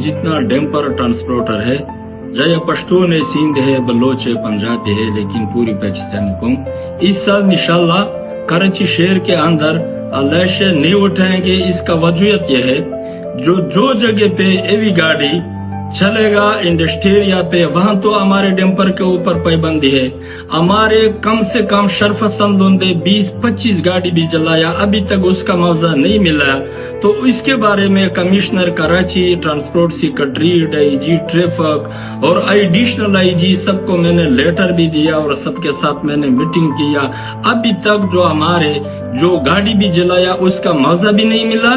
जितना damper transporter है, चाहे पश्तून है, सिंध है, बलोच है, पंजाबी है, लेकिन पूरी पाकिस्तानी कौम इस साल इंशाल्लाह कराची शहर के अंदर लैशे नहीं उठाएंगे। इसका वजूहत यह है जो जगह पे एवी गाड़ी चलेगा इंडस्ट्रिया पे, वहां तो हमारे डैम्पर के ऊपर पाबंदी है। हमारे कम से कम शरफसंदों ने 20-25 गाड़ी भी जलाया, अभी तक उसका मुआवजा नहीं मिला। तो इसके बारे में commissioner Karachi, transport secretary, IG traffic और एडिशनल आईजी सबको मैंने लेटर भी दिया और सबके साथ मैंने मीटिंग किया। अभी तक जो गाड़ी भी जलाया उसका मुआवजा भी नहीं मिला,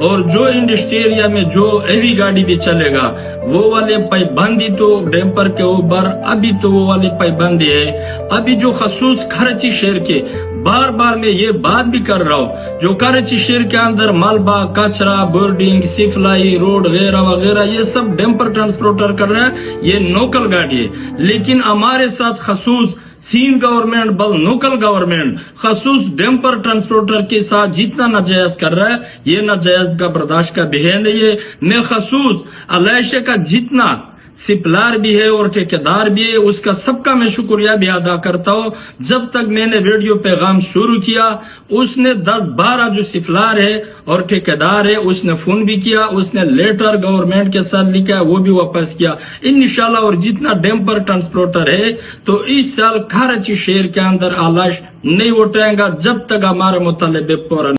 और जो इंडस्ट्री एरिया में जो हेवी गाड़ी भी चलेगा वो वाले पाबंदी तो डैम्पर के ऊपर अभी तो वो वाली पाबंदी है। अभी जो खसूस कराची शहर के बार बार मैं ये बात भी कर रहा हूँ, जो कराची शहर के अंदर मालबा, कचरा, बोर्डिंग, सिफलाई, रोड वगैरह वगैरह ये सब डैम्पर ट्रांसपोर्टर कर रहा है, ये लोकल गाड़ी है। लेकिन हमारे साथ खसूस सिंध गवर्नमेंट बल लोकल गवर्नमेंट खसूस डैम्पर ट्रांसपोर्टर के साथ जितना नाजायज कर रहा है, ये नाजायज का बर्दाश्त का भी है नहीं है। मैं खसूस अलाइशे का जितना सिपलार भी है और ठेकेदार भी है, उसका सबका मैं शुक्रिया भी अदा करता हूँ। जब तक मैंने रेडियो पैगाम शुरू किया, उसने 10-12 जो सिपलार है और ठेकेदार है उसने फोन भी किया, उसने लेटर गवर्नमेंट के साथ लिखा है, वो भी वापस किया इंशाल्लाह। और जितना डैम्पर ट्रांसपोर्टर है तो इस साल कराची शहर के अंदर आलाश नहीं उठाएगा जब तक हमारे मुतालिबे पूरा